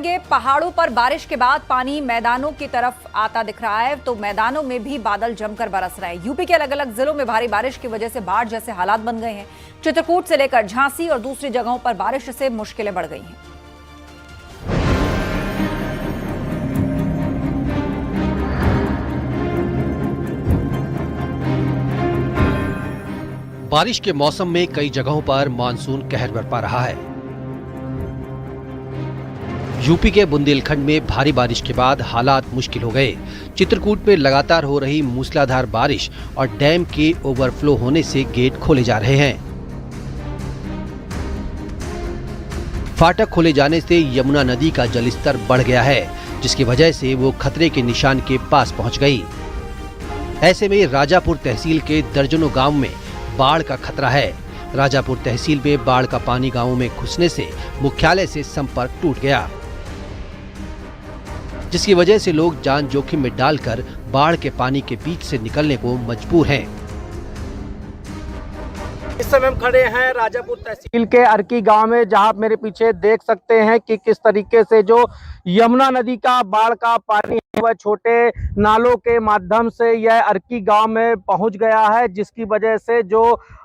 जानेंगे। पहाड़ों पर बारिश के बाद पानी मैदानों की तरफ आता दिख रहा है, तो मैदानों में भी बादल जमकर बरस रहे हैं। यूपी के अलग अलग जिलों में भारी बारिश की वजह से बाढ़ जैसे हालात बन गए हैं। चित्रकूट से लेकर झांसी और दूसरी जगहों पर बारिश से मुश्किलें बढ़ गई हैं। बारिश के मौसम में कई जगहों पर मानसून कहर बरपा रहा है। यूपी के बुंदेलखंड में भारी बारिश के बाद हालात मुश्किल हो गए। चित्रकूट में लगातार हो रही मूसलाधार बारिश और डैम के ओवरफ्लो होने से गेट खोले जा रहे हैं। फाटक खोले जाने से यमुना नदी का जलस्तर बढ़ गया है, जिसकी वजह से वो खतरे के निशान के पास पहुंच गई। ऐसे में राजापुर तहसील के दर्जनों गांव में बाढ़ का खतरा है। राजापुर तहसील में बाढ़ का पानी गांवों में घुसने से मुख्यालय से संपर्क टूट गया, जिसकी वजह से लोग जान जोखिम में डालकर बाढ़ के पानी के बीच से निकलने को मजबूर हैं। इस समय हम खड़े हैं राजापुर तहसील के अर्की गांव में, जहां आप मेरे पीछे देख सकते हैं कि किस तरीके से जो यमुना नदी का बाढ़ का पानी है वह छोटे नालों के माध्यम से यह अर्की गांव में पहुंच गया है, जिसकी वजह से जो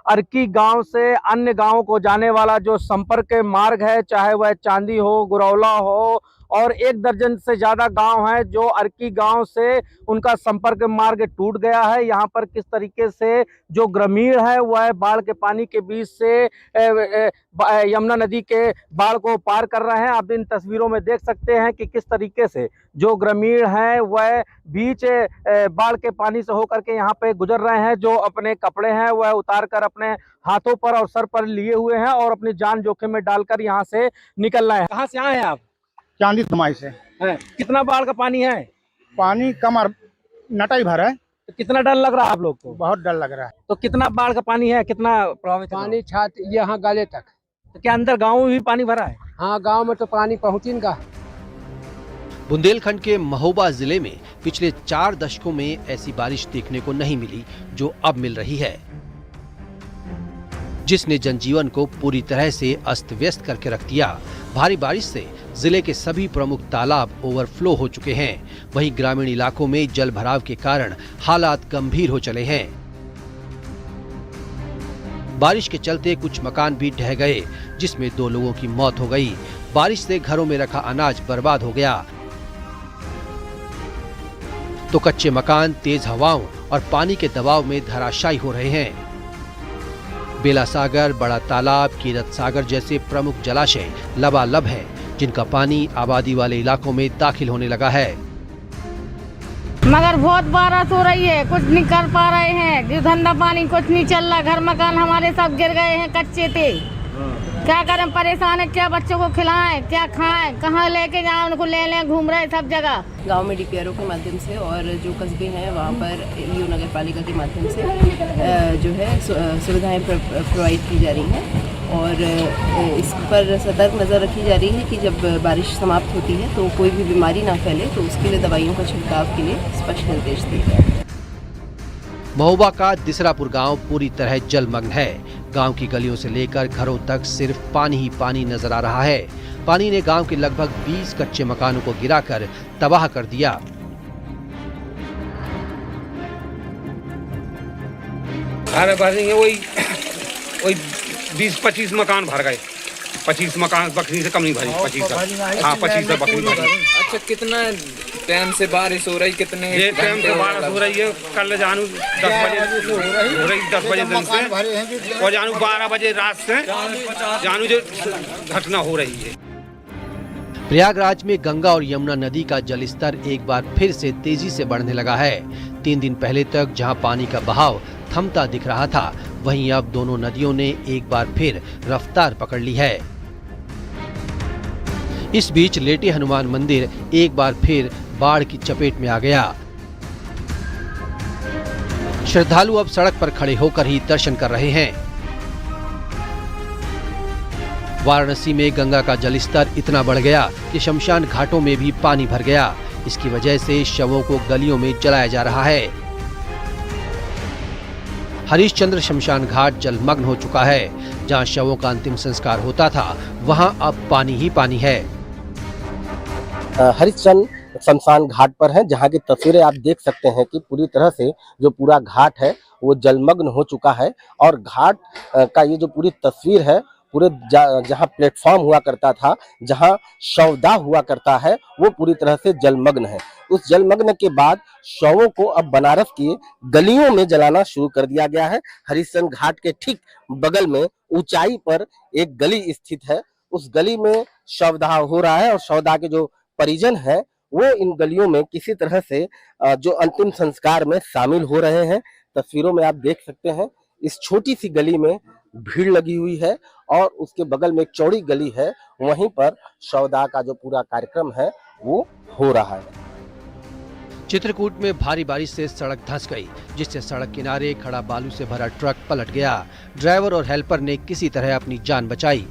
अर्की गांव से अन्य गांवों को जाने वाला जो संपर्क मार्ग है, चाहे वह चांदी हो, गुरौला हो और 1 दर्जन से ज्यादा गांव हैं जो अर्की गांव से उनका संपर्क मार्ग टूट गया है। यहां पर किस तरीके से जो ग्रामीण है वह बाढ़ के पानी के बीच से यमुना नदी के बाढ़ को पार कर रहे हैं। आप इन तस्वीरों में देख सकते हैं कि किस तरीके से जो ग्रामीण हैं वह बीच बाढ़ के पानी से होकर के यहाँ पे गुजर रहे हैं। जो अपने कपड़े हैं वह उतार कर अपने हाथों पर और सर पर लिए हुए हैं और अपनी जान जोखिम में डालकर यहाँ से निकल रहे हैं। कहाँ से आए हैं आप? चांदी धमाई से है। कितना बाढ़ का पानी है? पानी कमर नटाई भर है। तो कितना डर लग रहा है आप लोग को? बहुत डर लग रहा है। तो कितना बाढ़ का पानी है, कितना प्रभावित? पानी छाती यहाँ गले तक। तो क्या अंदर गाँव में भी पानी भरा है? हाँ, गांव में तो पानी पहुँचेगा। बुंदेलखंड के महोबा जिले में पिछले 4 दशकों में ऐसी बारिश देखने को नहीं मिली जो अब मिल रही है, जिसने जनजीवन को पूरी तरह से अस्त व्यस्त करके रख दिया। भारी बारिश से जिले के सभी प्रमुख तालाब ओवरफ्लो हो चुके हैं। वहीं ग्रामीण इलाकों में जल भराव के कारण हालात गंभीर हो चले हैं। बारिश के चलते कुछ मकान भी ढह गए, जिसमें 2 लोगों की मौत हो गई। बारिश से घरों में रखा अनाज बर्बाद हो गया, तो कच्चे मकान तेज हवाओं और पानी के दबाव में धराशायी हो रहे हैं। बेला सागर, बड़ा तालाब, कीरत सागर जैसे प्रमुख जलाशय लबालब हैं, जिनका पानी आबादी वाले इलाकों में दाखिल होने लगा है। मगर बहुत बारिश हो रही है, कुछ नहीं कर पा रहे हैं। धंधा पानी कुछ नहीं चल रहा। घर मकान हमारे सब गिर गए हैं, कच्चे थे। क्या करें, परेशान है। क्या बच्चों को खिलाएं, क्या खाएं, कहाँ लेके जाएं, उनको ले घूम रहे सब जगह। गांव में डीपीआरओ के माध्यम से और जो कस्बे हैं वहाँ पर ईओ नगर पालिका के माध्यम से जो है सुविधाएं प्रोवाइड की जा रही हैं और इस पर सतर्क नज़र रखी जा रही है कि जब बारिश समाप्त होती है तो कोई भी बीमारी ना फैले, तो उसके लिए दवाइयों का छिड़काव के लिए स्पष्ट निर्देश दिए गए हैं। महोबा का दिसरापुर गांव पूरी तरह जलमग्न है। गांव की गलियों से लेकर घरों तक सिर्फ पानी ही पानी नजर आ रहा है। पानी ने गांव के लगभग 20 कच्चे मकानों को गिराकर तबाह कर दिया। घर भरेंगे वही 20-25 मकान भर गए। 25 मकान बकरी से कम नहीं भरी। 25 हाँ 25 बकरी भरी। अच्छा, कितना टाइम से बारिश हो रही? कितने ये टाइम से बारिश हो रही है? कल जानू 10 बजे हो रही, 10 बजे दिन से, और जानू 12 बजे रात से जानू जो घटना हो रही है। प्रयागराज में गंगा और यमुना नदी का जलस्तर एक बार फिर से तेजी से बढ़ने लगा है। 3 दिन पहले तक जहां पानी का बहाव थमता दिख रहा था, वहीं अब दोनों नदियों ने एक बार फिर रफ्तार पकड़ ली है। इस बीच लेटे हनुमान मंदिर एक बार फिर बाढ़ की चपेट में आ गया। श्रद्धालु अब सड़क पर खड़े होकर ही दर्शन कर रहे हैं। वाराणसी में गंगा का जलस्तर इतना बढ़ गया कि शमशान घाटों में भी पानी भर गया। इसकी वजह से शवों को गलियों में जलाया जा रहा है। हरिश्चंद्र शमशान घाट जलमग्न हो चुका है। जहां शवों का अंतिम संस्कार होता था, वहां अब पानी ही पानी है। हरिश्चंद्र शमशान घाट पर हैं, जहां की तस्वीरें आप देख सकते हैं कि पूरी तरह से जो पूरा घाट है वो जलमग्न हो चुका है। और घाट का ये जो पूरी तस्वीर है, पूरे जहां प्लेटफॉर्म हुआ करता था, जहां शवदाह हुआ करता है, वो पूरी तरह से जलमग्न है। उस जलमग्न के बाद शवों को अब बनारस की गलियों में जलाना शुरू कर दिया गया है। हरिश्चंद्र घाट के ठीक बगल में ऊंचाई पर एक गली स्थित है, उस गली में शवदाह हो रहा है और शवदाह के जो परिजन है वो इन गलियों में किसी तरह से जो अंतिम संस्कार में शामिल हो रहे हैं। तस्वीरों में आप देख सकते हैं इस छोटी सी गली में भीड़ लगी हुई है और उसके बगल में एक चौड़ी गली है, वहीं पर शवदाह का जो पूरा कार्यक्रम है वो हो रहा है। चित्रकूट में भारी बारिश से सड़क धंस गई, जिससे सड़क किनारे खड़ा बालू से भरा ट्रक पलट गया। ड्राइवर और हेल्पर ने किसी तरह अपनी जान बचाई।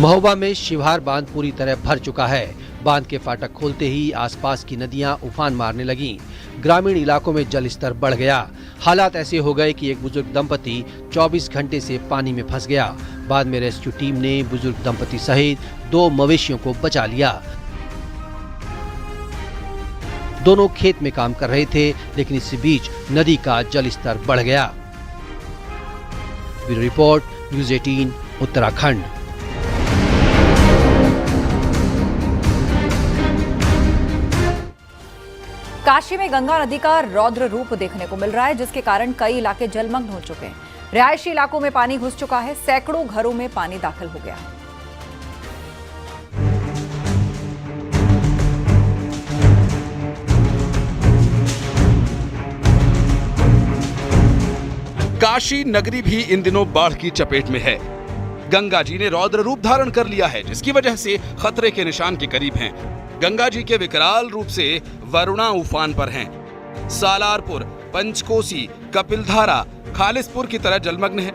महोबा में शिवहार बांध पूरी तरह भर चुका है। बांध के फाटक खोलते ही आसपास की नदियां उफान मारने लगीं। ग्रामीण इलाकों में जल स्तर बढ़ गया। हालात ऐसे हो गए कि एक बुजुर्ग दंपति 24 घंटे से पानी में फंस गया। बाद में रेस्क्यू टीम ने बुजुर्ग दंपति सहित 2 मवेशियों को बचा लिया। दोनों खेत में काम कर रहे थे, लेकिन इस बीच नदी का जल स्तर बढ़ गया। Bureau report, news 18 Uttarakhand. Kashi में गंगा नदी का रौद्र रूप देखने को मिल रहा है, जिसके कारण कई इलाके जलमग्न हो चुके हैं। रिहायशी इलाकों में पानी घुस चुका है, सैकड़ों घरों में पानी दाखिल हो गया है। काशी नगरी भी इन दिनों बाढ़ की चपेट में है। गंगा जी ने रौद्र रूप धारण कर लिया है, जिसकी वजह से खतरे के निशान के करीब हैं। गंगा जी के विकराल रूप से वरुणा उफान पर हैं। सालारपुर, पंचकोसी, कपिलधारा, खालिसपुर की तरह जलमग्न है।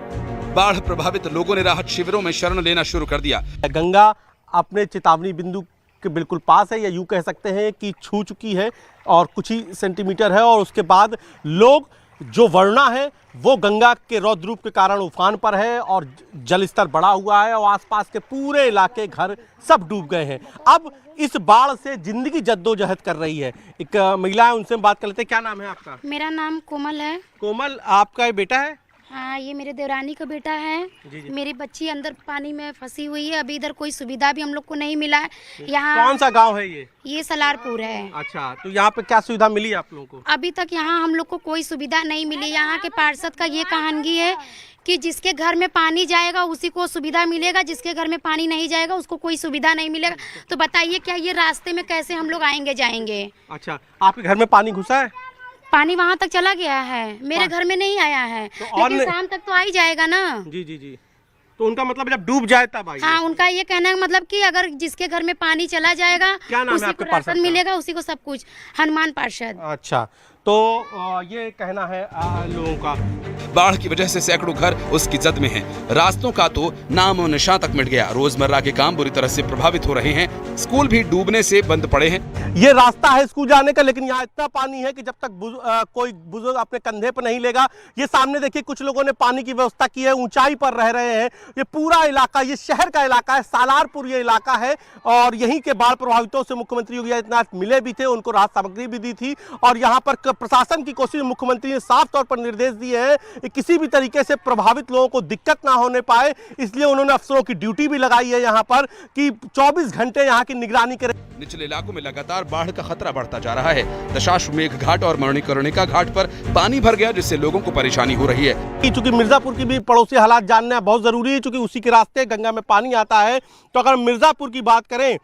बाढ़ प्रभावित लोगों ने राहत शिविरों में शरण लेना शुरू कर दिया। गंगा अपने चेतावनी बिंदु के बिल्कुल पास है, या यूं कह सकते हैं कि छू चुकी है और कुछ ही सेंटीमीटर है। और उसके बाद लोग जो वरुणा है वो गंगा के रौद्र रूप के कारण उफान पर है और जल स्तर बढ़ा हुआ है और आसपास के पूरे इलाके, घर सब डूब गए हैं। अब इस बाढ़ से जिंदगी जद्दोजहद कर रही है। एक महिला है, उनसे हम बात कर लेते हैं। क्या नाम है आपका? मेरा नाम कोमल है। कोमल, आपका ये बेटा है? हाँ, ये मेरे देवरानी का बेटा है। जी। मेरी बच्ची अंदर पानी में फंसी हुई है। अभी इधर कोई सुविधा भी हम लोग को नहीं मिला है। यहाँ कौन सा गांव है ये? ये सलारपुर है। अच्छा, तो यहाँ पे क्या सुविधा मिली आप लोगों को? अभी तक यहाँ हम लोग को कोई सुविधा नहीं मिली। यहाँ के पार्षद का ये कहानी है कि जिसके घर में पानी जाएगा उसी को सुविधा मिलेगा, जिसके घर में पानी नहीं जाएगा उसको कोई सुविधा नहीं मिलेगा। तो बताइए क्या ये रास्ते में कैसे हम लोग आएंगे जाएंगे? अच्छा, आपके घर में पानी घुसा है? पानी वहाँ तक चला गया है, मेरे घर में नहीं आया है। तो लेकिन शाम तक तो आ ही जाएगा ना। जी जी जी। तो उनका मतलब जब डूब जाए तब आइए। हाँ, उनका ये कहना है मतलब कि अगर जिसके घर में पानी चला जाएगा उसी को राशन मिलेगा, उसी को सब कुछ। हनुमान पार्षद। अच्छा, तो ये कहना है लोगों का। बाढ़ की वजह से सैकड़ों घर उसकी जद में हैं। रास्तों का तो नाम और निशान तक मिट गया। रोजमर्रा के काम बुरी तरह से प्रभावित हो रहे हैं। स्कूल भी डूबने से बंद पड़े हैं। ये रास्ता है स्कूल जाने का, लेकिन यहाँ इतना पानी है कि जब तक कोई बुजुर्ग अपने कंधे पर नहीं लेगा। ये सामने देखिए, कुछ लोगों ने पानी की व्यवस्था की है, ऊंचाई पर रह रहे हैं। ये पूरा इलाका, ये शहर का इलाका है, सालारपुर ये इलाका है। और यहीं के बाढ़ प्रभावितों से मुख्यमंत्री योगी आदित्यनाथ मिले भी थे, उनको राहत सामग्री भी दी थी। और यहाँ पर प्रशासन की कोशिश, मुख्यमंत्री ने साफ तौर पर निर्देश दिए हैं कि किसी भी तरीके से प्रभावित लोगों को दिक्कत ना होने पाए। इसलिए उन्होंने अफसरों की ड्यूटी भी लगाई है यहाँ पर कि 24 घंटे यहाँ की निगरानी करें। निचले इलाकों में लगातार बाढ़ का खतरा बढ़ता जा रहा है। दशाश्वमेध घाट और मणिकर्णिका घाट पर पानी भर गया, जिससे लोगों को परेशानी हो रही है। चूंकि मिर्जापुर की भी पड़ोसी हालात जानना बहुत जरूरी है, चूंकि उसी के रास्ते गंगा में पानी आता है। तो अगर मिर्जापुर की बात करें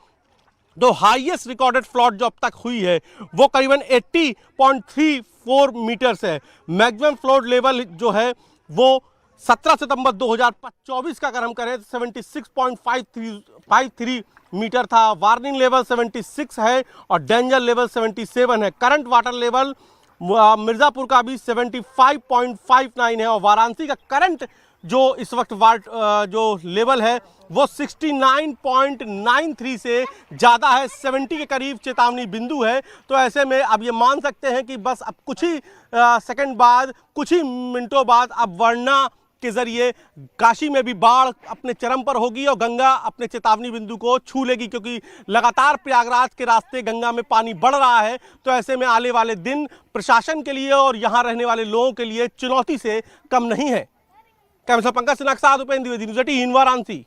तो हाईएस्ट रिकॉर्डेड फ्लड जो अब तक हुई है वो करीबन 80.34 मीटर्स है। मैक्सिमम फ्लड लेवल जो है वो 17 सितंबर 2024 का अगर हम करें तो 76.53 मीटर था। वार्निंग लेवल 76 है और डेंजर लेवल 77 है। करंट वाटर लेवल मिर्जापुर का भी 75.59 है और वाराणसी का करंट जो इस वक्त जो लेवल है वो 69.93 से ज़्यादा है। 70 के करीब चेतावनी बिंदु है। तो ऐसे में अब ये मान सकते हैं कि बस अब कुछ ही सेकंड बाद, कुछ ही मिनटों बाद अब वरुणा के जरिए काशी में भी बाढ़ अपने चरम पर होगी और गंगा अपने चेतावनी बिंदु को छू लेगी, क्योंकि लगातार प्रयागराज के रास्ते गंगा में पानी बढ़ रहा है। तो ऐसे में आने वाले दिन प्रशासन के लिए और यहाँ रहने वाले लोगों के लिए चुनौती से कम नहीं है। कैमरा पंकज सिन्हा के साथ उपेंद्र द्विवेदी, न्यूज़ 18 वाराणसी।